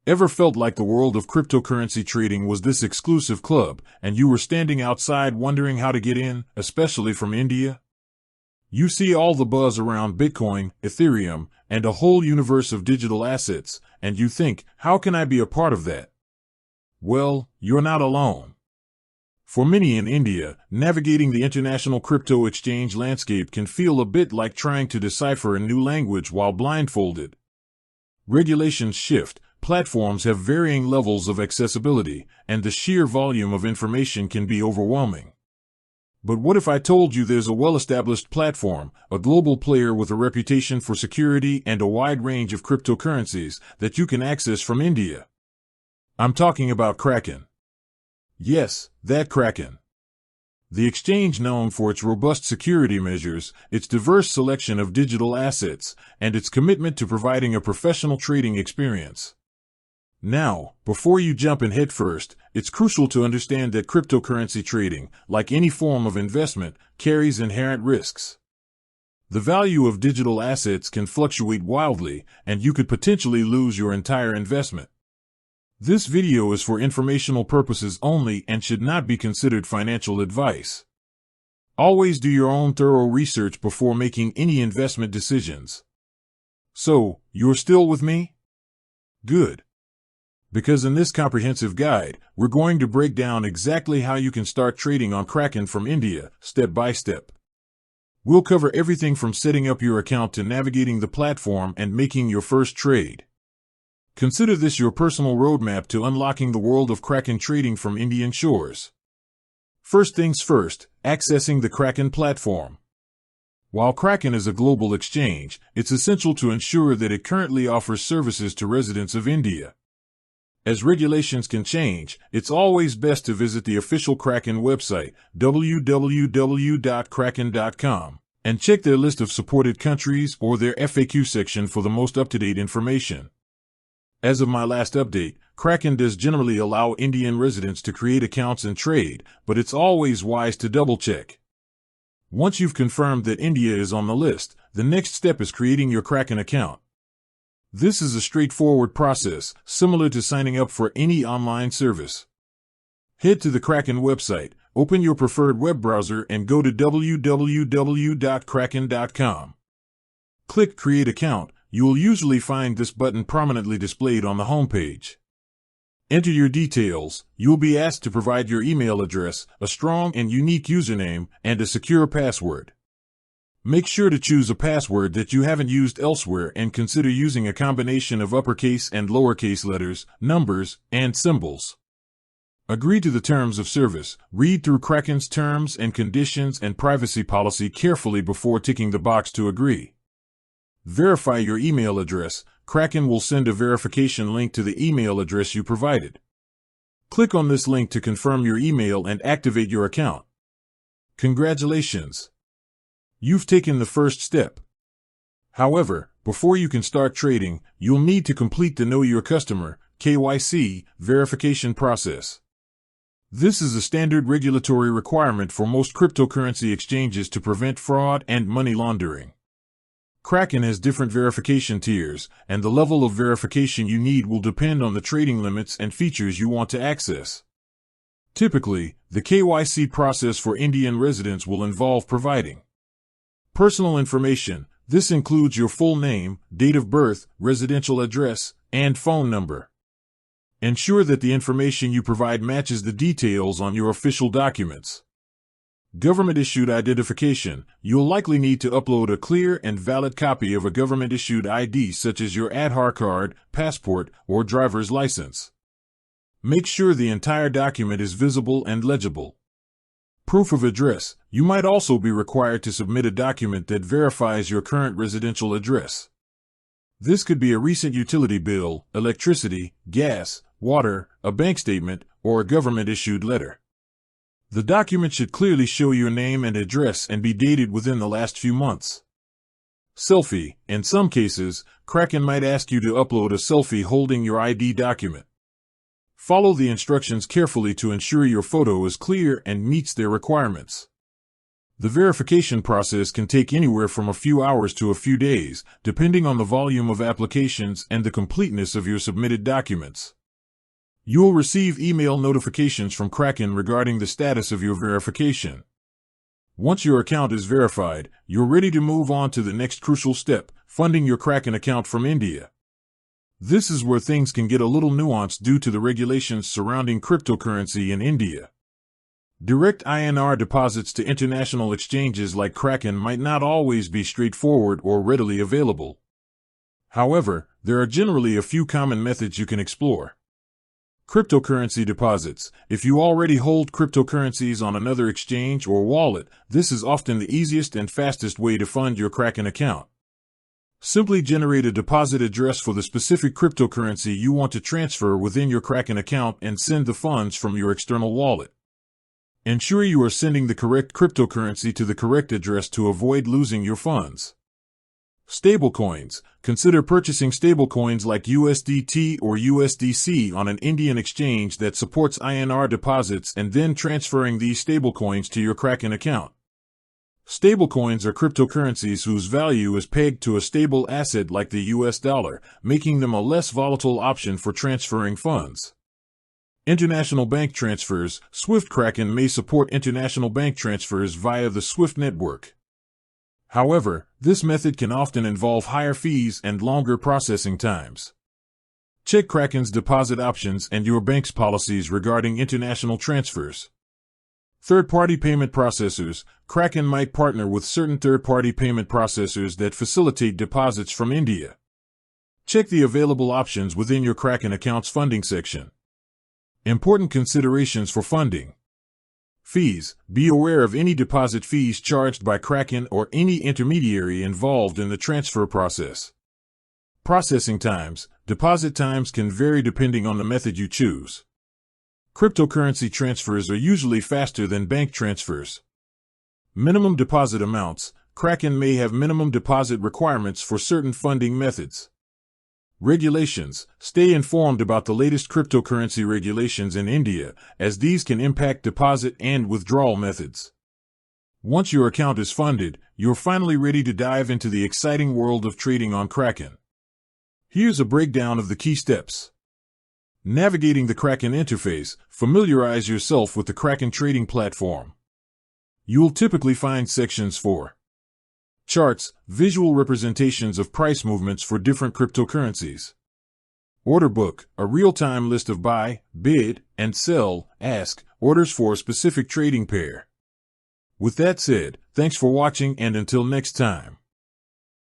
Ever felt like the world of cryptocurrency trading was this exclusive club, and you were standing outside wondering how to get in, especially from India? You see all the buzz around Bitcoin, Ethereum, and a whole universe of digital assets, and you think, how can I be a part of that? Well, you're not alone. For many in India, navigating the international crypto exchange landscape can feel a bit like trying to decipher a new language while blindfolded. Regulations shift, platforms have varying levels of accessibility, and the sheer volume of information can be overwhelming. But what if I told you there's a well-established platform, a global player with a reputation for security and a wide range of cryptocurrencies that you can access from India? I'm talking about Kraken. Yes, that Kraken. The exchange known for its robust security measures, its diverse selection of digital assets, and its commitment to providing a professional trading experience. Now, before you jump in headfirst, it's crucial to understand that cryptocurrency trading, like any form of investment, carries inherent risks. The value of digital assets can fluctuate wildly, and you could potentially lose your entire investment. This video is for informational purposes only and should not be considered financial advice. Always do your own thorough research before making any investment decisions. So, you're still with me? Good. Because in this comprehensive guide, we're going to break down exactly how you can start trading on Kraken from India, step by step. We'll cover everything from setting up your account to navigating the platform and making your first trade. Consider this your personal roadmap to unlocking the world of Kraken trading from Indian shores. First things first, accessing the Kraken platform. While Kraken is a global exchange, it's essential to ensure that it currently offers services to residents of India. As regulations can change, it's always best to visit the official Kraken website, www.kraken.com, and check their list of supported countries or their FAQ section for the most up-to-date information. As of my last update, Kraken does generally allow Indian residents to create accounts and trade, but it's always wise to double-check. Once you've confirmed that India is on the list, the next step is creating your Kraken account. This is a straightforward process, similar to signing up for any online service. Head to the Kraken website, open your preferred web browser and go to www.kraken.com. Click Create Account. You will usually find this button prominently displayed on the homepage. Enter your details. You will be asked to provide your email address, a strong and unique username, and a secure password. Make sure to choose a password that you haven't used elsewhere and consider using a combination of uppercase and lowercase letters, numbers, and symbols. Agree to the terms of service. Read through Kraken's terms and conditions and privacy policy carefully before ticking the box to agree. Verify your email address. Kraken will send a verification link to the email address you provided. Click on this link to confirm your email and activate your account. Congratulations! You've taken the first step. However, before you can start trading, you'll need to complete the Know Your Customer (KYC) verification process. This is a standard regulatory requirement for most cryptocurrency exchanges to prevent fraud and money laundering. Kraken has different verification tiers, and the level of verification you need will depend on the trading limits and features you want to access. Typically, the KYC process for Indian residents will involve providing personal information. This includes your full name, date of birth, residential address, and phone number. Ensure that the information you provide matches the details on your official documents. Government-issued identification. You'll likely need to upload a clear and valid copy of a government-issued ID such as your Aadhaar card, passport, or driver's license. Make sure the entire document is visible and legible. Proof of address. You might also be required to submit a document that verifies your current residential address. This could be a recent utility bill, electricity, gas, water, a bank statement, or a government-issued letter. The document should clearly show your name and address and be dated within the last few months. Selfie. In some cases, Kraken might ask you to upload a selfie holding your ID document. Follow the instructions carefully to ensure your photo is clear and meets their requirements. The verification process can take anywhere from a few hours to a few days, depending on the volume of applications and the completeness of your submitted documents. You will receive email notifications from Kraken regarding the status of your verification. Once your account is verified, you're ready to move on to the next crucial step, funding your Kraken account from India. This is where things can get a little nuanced due to the regulations surrounding cryptocurrency in India. Direct INR deposits to international exchanges like Kraken might not always be straightforward or readily available. However, there are generally a few common methods you can explore. Cryptocurrency deposits. If you already hold cryptocurrencies on another exchange or wallet, this is often the easiest and fastest way to fund your Kraken account. Simply generate a deposit address for the specific cryptocurrency you want to transfer within your Kraken account and send the funds from your external wallet. Ensure you are sending the correct cryptocurrency to the correct address to avoid losing your funds. Stablecoins. Consider purchasing stablecoins like USDT or USDC on an Indian exchange that supports INR deposits and then transferring these stablecoins to your Kraken account. Stablecoins are cryptocurrencies whose value is pegged to a stable asset like the US dollar, making them a less volatile option for transferring funds. International bank transfers. Swift. Kraken may support international bank transfers via the SWIFT network. However, this method can often involve higher fees and longer processing times. Check Kraken's deposit options and your bank's policies regarding international transfers. Third-party payment processors. Kraken might partner with certain third-party payment processors that facilitate deposits from India. Check the available options within your Kraken account's funding section. Important considerations for funding. Fees. Be aware of any deposit fees charged by Kraken or any intermediary involved in the transfer process. Processing times. Deposit times can vary depending on the method you choose. Cryptocurrency transfers are usually faster than bank transfers. Minimum deposit amounts. Kraken may have minimum deposit requirements for certain funding methods. Regulations. Stay informed about the latest cryptocurrency regulations in India, as these can impact deposit and withdrawal methods. Once your account is funded, you're finally ready to dive into the exciting world of trading on Kraken. Here's a breakdown of the key steps. Navigating the Kraken interface. Familiarize yourself with the Kraken trading platform. You'll typically find sections for charts, visual representations of price movements for different cryptocurrencies. Order book, a real-time list of buy, bid, and sell, ask, orders for a specific trading pair. With that said, thanks for watching and until next time.